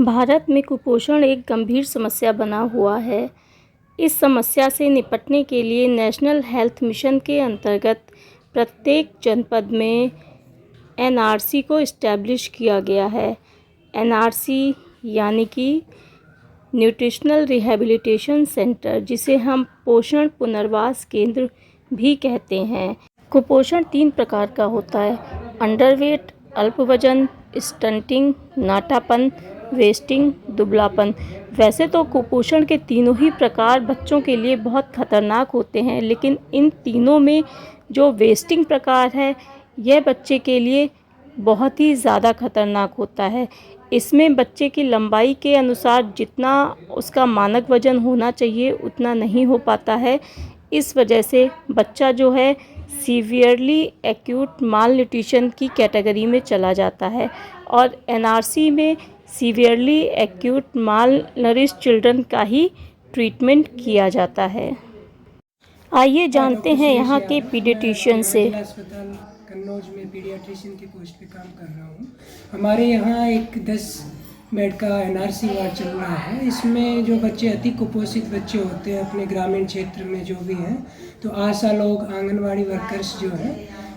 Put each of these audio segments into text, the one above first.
भारत में कुपोषण एक गंभीर समस्या बना हुआ है। इस समस्या से निपटने के लिए नेशनल हेल्थ मिशन के अंतर्गत प्रत्येक जनपद में एनआरसी को इस्टेब्लिश किया गया है। एनआरसी यानी कि न्यूट्रिशनल रिहैबिलिटेशन सेंटर, जिसे हम पोषण पुनर्वास केंद्र भी कहते हैं। कुपोषण 3 प्रकार का होता है: अंडरवेट, अल्प वजन, स्टंटिंग, नाटापन, वेस्टिंग, दुबलापन। वैसे तो कुपोषण के तीनों ही प्रकार बच्चों के लिए बहुत खतरनाक होते हैं, लेकिन इन तीनों में जो वेस्टिंग प्रकार है, यह बच्चे के लिए बहुत ही ज़्यादा खतरनाक होता है। इसमें बच्चे की लंबाई के अनुसार जितना उसका मानक वजन होना चाहिए उतना नहीं हो पाता है। इस वजह से बच्चा जो है सीवियरली एक्यूट माल न्यूट्रिशन की कैटेगरी में चला जाता है और एनआरसी में सीवियरली एक्यूट माल नरिश चिल्ड्रन का ही ट्रीटमेंट किया जाता है। आइए जानते हैं यहाँ के पीडियाट्रिशियन से। अस्पताल कन्नौज में पीडियाट्रिशियन की पोस्ट पे काम कर रहा हूँ। हमारे यहाँ एक 10 बेड का एनआरसी वार्ड चल रहा है। इसमें जो बच्चे अति कुपोषित बच्चे होते हैं अपने ग्रामीण क्षेत्र में जो भी हैं, तो आशा लोग, आंगनवाड़ी वर्कर्स जो हैं,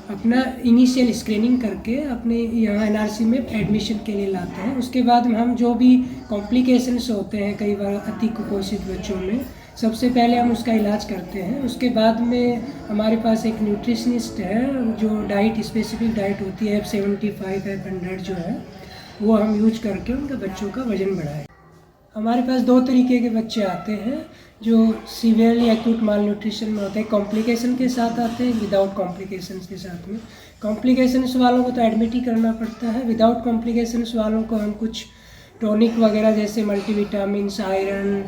अपना इनिशियल स्क्रीनिंग करके अपने यहाँ एनआरसी में एडमिशन के लिए लाते हैं। उसके बाद हम जो भी कॉम्प्लिकेशंस होते हैं कई बार अति कुपोषित बच्चों में, सबसे पहले हम उसका इलाज करते हैं। उसके बाद में हमारे पास एक न्यूट्रिशनिस्ट है जो डाइट, स्पेसिफिक डाइट होती है F75 F100 जो है, वो हम यूज करके उनके बच्चों का वज़न बढ़ाएं। हमारे पास 2 तरीके के बच्चे आते हैं जो सीवियरली एक्यूट माल न्यूट्रिशन में होते हैं, कॉम्प्लिकेशन के साथ आते हैं, विदाउट कॉम्प्लिकेशंस के साथ में। कॉम्प्लिकेशंस वालों को तो एडमिट ही करना पड़ता है। विदाउट कॉम्प्लिकेशंस वालों को हम कुछ टॉनिक वगैरह जैसे मल्टीविटामिन्स, आयरन,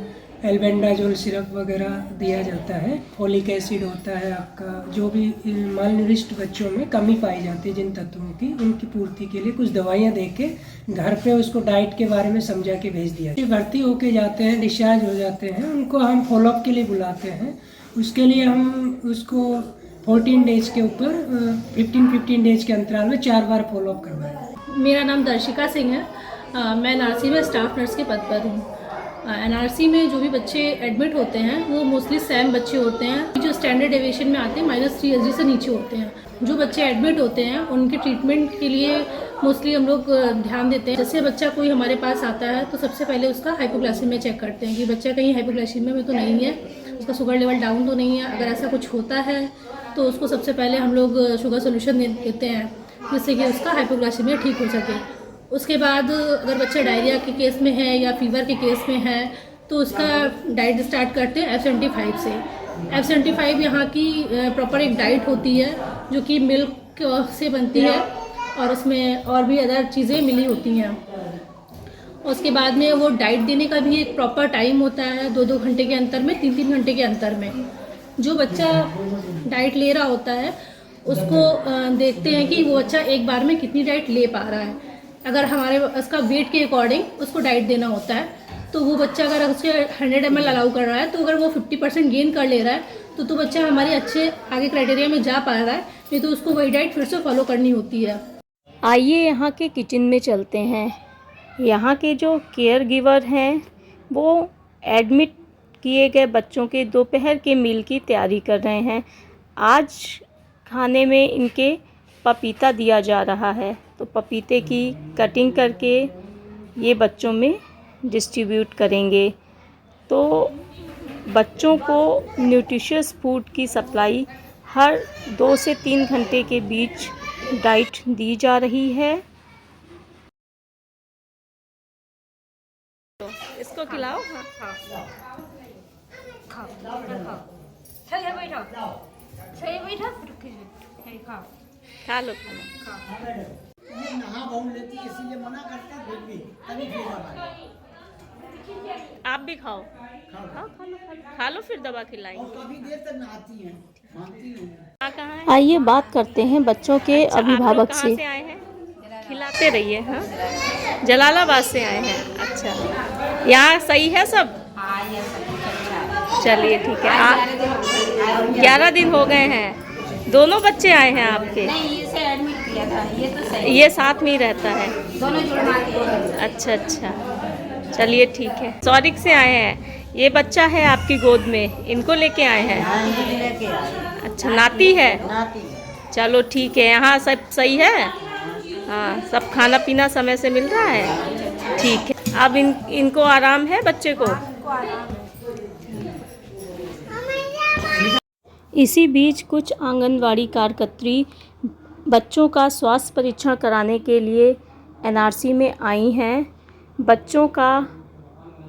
एल्बेंडाजोल सिरप वगैरह दिया जाता है। फोलिक एसिड होता है आपका, जो भी माल न्यूरिश्ड बच्चों में कमी पाई जाती है जिन तत्वों की, उनकी पूर्ति के लिए कुछ दवाइयाँ दे के घर पे उसको डाइट के बारे में समझा के भेज दिया। भर्ती होके जाते हैं, डिस्चार्ज हो जाते हैं, उनको हम फॉलोअप के लिए बुलाते हैं। उसके लिए हम उसको 14 डेज के ऊपर 15 डेज के अंतराल में 4 बार फॉलोअप करवाएं। मेरा नाम दर्शिका सिंह है। मैं एनआरसी में स्टाफ नर्स के पद पर हूँ। एनआरसी में जो भी बच्चे एडमिट होते हैं वो मोस्टली सैम बच्चे होते हैं जो स्टैंडर्ड डेविएशन में आते हैं -3 SG से नीचे होते हैं। जो बच्चे एडमिट होते हैं उनके ट्रीटमेंट के लिए मोस्टली हम लोग ध्यान देते हैं। जैसे बच्चा कोई हमारे पास आता है तो सबसे पहले उसका हाइपोग्लाइसेमिया चेक करते हैं कि बच्चा कहीं हाइपोग्लाइसेमिया में तो नहीं है, उसका शुगर लेवल डाउन तो नहीं है। अगर ऐसा कुछ होता है तो उसको सबसे पहले हम लोग शुगर सोल्यूशन देते हैं जिससे कि उसका हाइपोग्लाइसेमिया ठीक हो सके। उसके बाद अगर बच्चा डायरिया के केस में है या फीवर के केस में है तो उसका डाइट स्टार्ट करते हैं F75 से। F75 यहाँ की प्रॉपर एक डाइट होती है जो कि मिल्क से बनती है और उसमें और भी अदर चीज़ें मिली होती हैं। उसके बाद में वो डाइट देने का भी एक प्रॉपर टाइम होता है, 2-2 घंटे के अंतर में, 3-3 घंटे के अंतर में। जो बच्चा डाइट ले रहा होता है उसको देखते हैं कि वो बच्चा एक बार में कितनी डाइट ले पा रहा है। अगर हमारे उसका वेट के अकॉर्डिंग उसको डाइट देना होता है, तो वो बच्चा अगर उसके 100 ml अलाउ कर रहा है तो अगर वो 50% गेन कर ले रहा है तो बच्चा हमारे अच्छे आगे क्राइटेरिया में जा पा रहा है, नहीं तो उसको वही डाइट फिर से फॉलो करनी होती है। आइए यहाँ के किचन में चलते हैं। यहाँ के जो केयर गिवर हैं वो एडमिट किए गए बच्चों के दोपहर के मील की तैयारी कर रहे हैं। आज खाने में इनके पपीता दिया जा रहा है, तो पपीते की कटिंग करके ये बच्चों में डिस्ट्रीब्यूट करेंगे। तो बच्चों को न्यूट्रिशियस फूड की सप्लाई हर 2 से 3 घंटे के बीच डाइट दी जा रही है। तो इसको खिलाओ। खा लो नहा बहु लेती है इसलिए मना करते हैं, फिर भी तभी आप भी खाओ। खा लो फिर दवा खिलाएंगे। काफी देर तक नहाती हैं, मानती हैं। कहाँ है? आइए बात करते हैं बच्चों के अभिभावक से। कहाँ से आए हैं? खिलाते रहिए। हाँ, जलालाबाद से आए हैं। अच्छा, यहाँ सही है सब? चलिए ठीक है। 11 दिन हो गए हैं। दोनों बच्चे आए हैं आपके? नहीं, इसे एडमिट किया था। ये तो सही, ये साथ में ही रहता है? दोनों जुड़वा के। अच्छा अच्छा। चलिए ठीक है। सौरिक से आए हैं, ये बच्चा है आपकी गोद में, इनको लेके आए हैं? लेके आए अच्छा, नाती है? नाती चलो ठीक है। यहाँ सब सही है? हाँ, सब खाना पीना समय से मिल रहा है? ठीक है। अब इनको आराम है, बच्चे को? इसी बीच कुछ आंगनवाड़ी कार्यकर्त्री बच्चों का स्वास्थ्य परीक्षण कराने के लिए एनआरसी में आई हैं। बच्चों का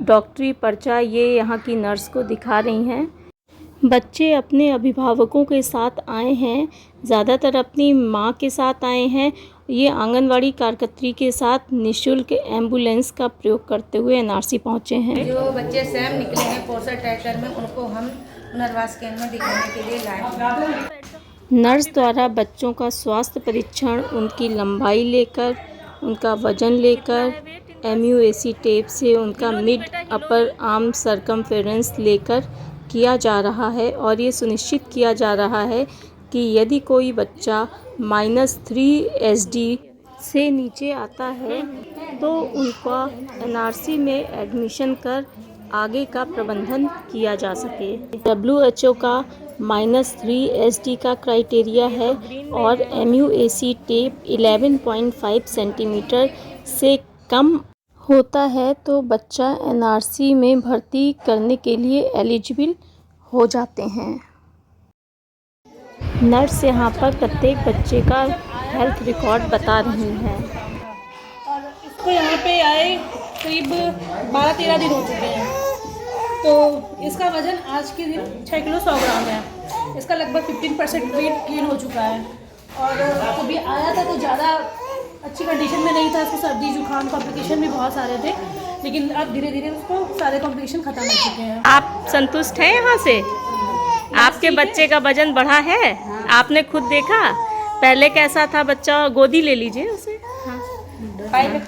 डॉक्टरी पर्चा ये यहाँ की नर्स को दिखा रही हैं। बच्चे अपने अभिभावकों के साथ आए हैं, ज़्यादातर अपनी माँ के साथ आए हैं। ये आंगनवाड़ी कार्यकर्त्री के साथ निःशुल्क एम्बुलेंस का प्रयोग करते हुए एनआरसी पहुँचे हैं। जो बच्चे स्वयं निकले हैं पोस्टर ट्रैकर में, उनको हम पुनर्वास केंद्र में दिखाने के लिए लाए। नर्स द्वारा बच्चों का स्वास्थ्य परीक्षण उनकी लंबाई लेकर, उनका वजन लेकर, MUAC टेप से उनका मिड अपर आर्म सरकमफेरेंस लेकर किया जा रहा है और ये सुनिश्चित किया जा रहा है कि यदि कोई बच्चा -3 SD से नीचे आता है तो उनका एनआरसी में एडमिशन कर आगे का प्रबंधन किया जा सके। WHO का -3 SD का क्राइटेरिया है और MUAC टेप 11.5 सेंटीमीटर से कम होता है तो बच्चा एनआरसी में भर्ती करने के लिए एलिजिबल हो जाते हैं। नर्स यहाँ पर प्रत्येक बच्चे का हेल्थ रिकॉर्ड बता रही हैं। और इसको यहाँ पे आए करीब 12-13 दिन हो चुके हैं। तो इसका वज़न आज के दिन 6 किलो 100 ग्राम है। इसका लगभग 15% वेट गेन हो चुका है। और अभी आया था तो ज़्यादा अच्छी कंडीशन में नहीं था, इसको सर्दी जुकाम कॉम्प्लिकेशन भी बहुत सारे थे, लेकिन अब धीरे धीरे उसको सारे कॉम्प्लिकेशन ख़त्म हो चुके हैं। आप संतुष्ट हैं यहाँ से? आपके बच्चे का वजन बढ़ा है? आपने खुद देखा? पहले कैसा था बच्चा? गोदी ले लीजिए उसे। पहले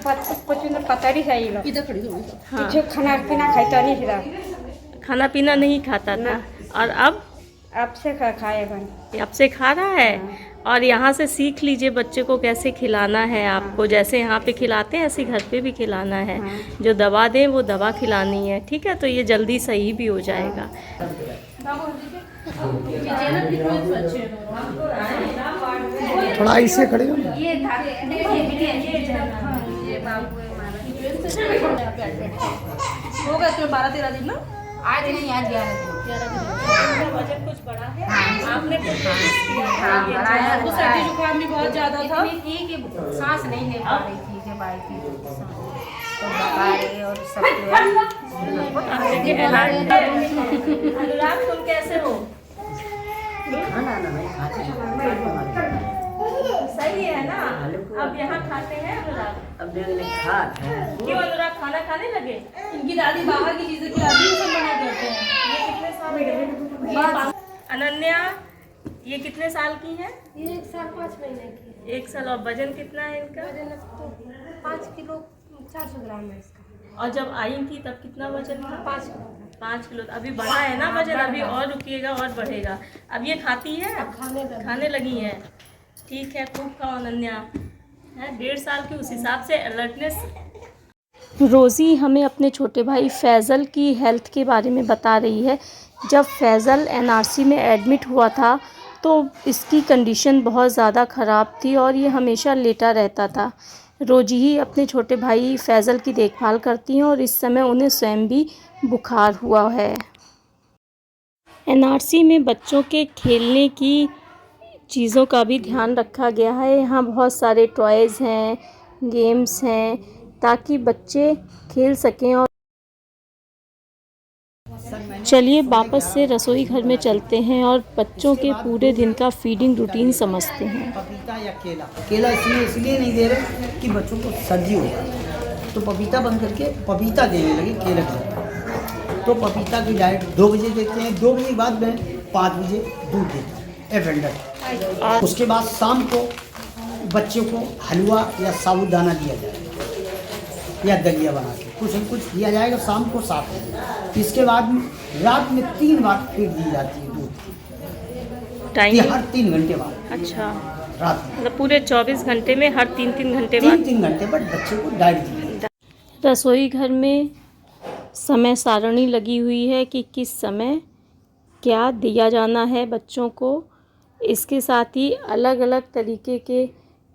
पतरी है ये लोग, इधर खड़ी थोड़ी सी। हाँ, जो खाना पीना खाता नहीं था, खाना पीना नहीं खाता था और अब से खाएगा। अब से खा रहा है। और यहाँ से सीख लीजिए बच्चे को कैसे खिलाना है आपको। जैसे यहाँ पे खिलाते हैं ऐसे घर पे भी खिलाना है। जो दवा दें वो दवा खिलानी है, ठीक है? तो ये जल्दी सही भी हो जाएगा। थोड़ा ऐसे खड़े हो ना। हो गए तुम्हें 12-13 दिन ना? आज नहीं, आज 11 दिन। वजन कुछ बढ़ा है? आपने कुछ बढ़ाया। उसको सर्दी जुकाम भी बहुत ज़्यादा था। थी कि सांस नहीं ले पा रही थी, के बाई थी तो बुखार और सब अनुराग, तुम कैसे हो? सही है ना? अब यहाँ खाते हैं अनुराग? क्यों अनुराग खाना खाने लगे? इनकी दादी बाहर की चीज़ें खिलाती है, सब मना करते हैं। ये कितने साल? अनन्या, ये कितने साल की है? ये 1 साल 5 महीने की 1 साल। और वजन कितना है इनका? वजन तो 5 किलो 400 ग्राम है इसका। और जब आई थी तब कितना वजन था? 5 किलो 5 किलो। अभी बढ़ा है ना वजन? अभी और रुकिएगा और बढ़ेगा। अब ये खाती है? खाने लगी है। ठीक है, खूब खाओ अनन्या। है 1.5 साल की, उस हिसाब से अलर्टनेस। रोज़ी हमें अपने छोटे भाई फैज़ल की हेल्थ के बारे में बता रही है। जब फैज़ल एनआरसी में एडमिट हुआ था तो इसकी कंडीशन बहुत ज़्यादा ख़राब थी और ये हमेशा लेटा रहता था। रोज़ी ही अपने छोटे भाई फैज़ल की देखभाल करती हैं और इस समय उन्हें स्वयं भी बुखार हुआ है। एनआरसी में बच्चों के खेलने की चीज़ों का भी ध्यान रखा गया है। यहाँ बहुत सारे टॉयज़ हैं, गेम्स हैं, ताकि बच्चे खेल सकें। और चलिए वापस से रसोई घर में चलते हैं और बच्चों के पूरे दिन का फीडिंग रूटीन समझते हैं। पपीता या केला, केला इसलिए नहीं दे रहे कि बच्चों को सर्दी हो जाए, तो पपीता बंद करके पपीता देने लगे केला की। तो पपीता की डाइट 2 बजे देते हैं, 2 बजे के बाद में 5 बजे दूध देते हैं एवेंडर। उसके बाद शाम को बच्चों को हलवा या साबुदाना दिया जाएगा या दलिया बना के कुछ न कुछ दिया जाएगा शाम को 7 बजे। इसके बाद रात में 3 बार फिर दी जाती है दूध, टाइम हर 3 घंटे बाद। अच्छा, रात में मतलब पूरे 24 घंटे में हर 3-3 घंटे बाद 3 घंटे पर बच्चे को डाइट दी जाती है। रसोई घर में समय सारणी लगी हुई है कि किस समय क्या दिया जाना है बच्चों को। इसके साथ ही अलग अलग तरीके के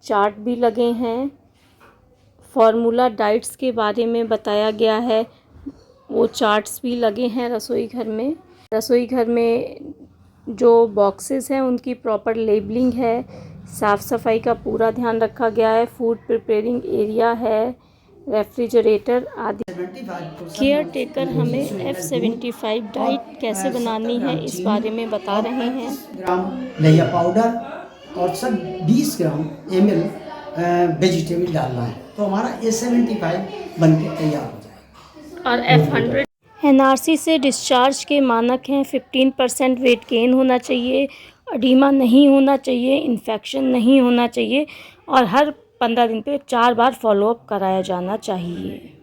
चार्ट भी लगे हैं। फार्मूला डाइट्स के बारे में बताया गया है, वो चार्ट्स भी लगे हैं रसोई घर में। रसोई घर में जो बॉक्सेस हैं उनकी प्रॉपर लेबलिंग है, साफ़ सफाई का पूरा ध्यान रखा गया है, फूड प्रिपेयरिंग एरिया है, रेफ्रिजरेटर आदि। 75% केयर टेकर हमें F75 डाइट कैसे बनानी है इस बारे में बता रहे हैं। 25 ग्राम लैया पाउडर और सब 20 ग्राम ml वेजिटेबल डालना है, तो हमारा A75 बन के तैयार हो जाएगा। और F100 एनआरसी से डिस्चार्ज के मानक हैं। 15% वेट गेन होना चाहिए, अडीमा नहीं होना चाहिए, इन्फेक्शन नहीं होना चाहिए और हर 15 दिन पे 4 बार फॉलोअप कराया जाना चाहिए।